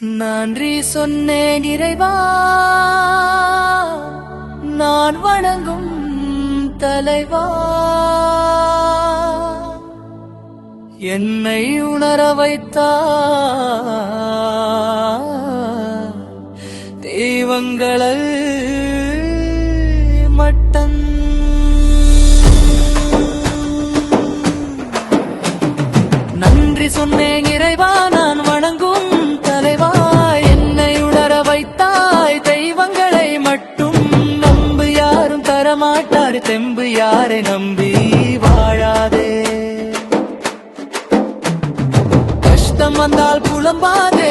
நன்றி சொன்னேன் இறைவா, நான் வணங்கும் தலைவா. என்னை உணர வைத்தார் தெய்வங்களை மட்டம். நன்றி சொன்னேன் இறைவா, நான் வணங்கும் தலைவா. என்னை உணர வைத்தாய் தெய்வங்களை மட்டும். நம்பு யாரும் தரமாட்டார் தெம்பு, யாரை நம்பி வாழாதே. கஷ்டம் வந்தால் புலம்பாதே.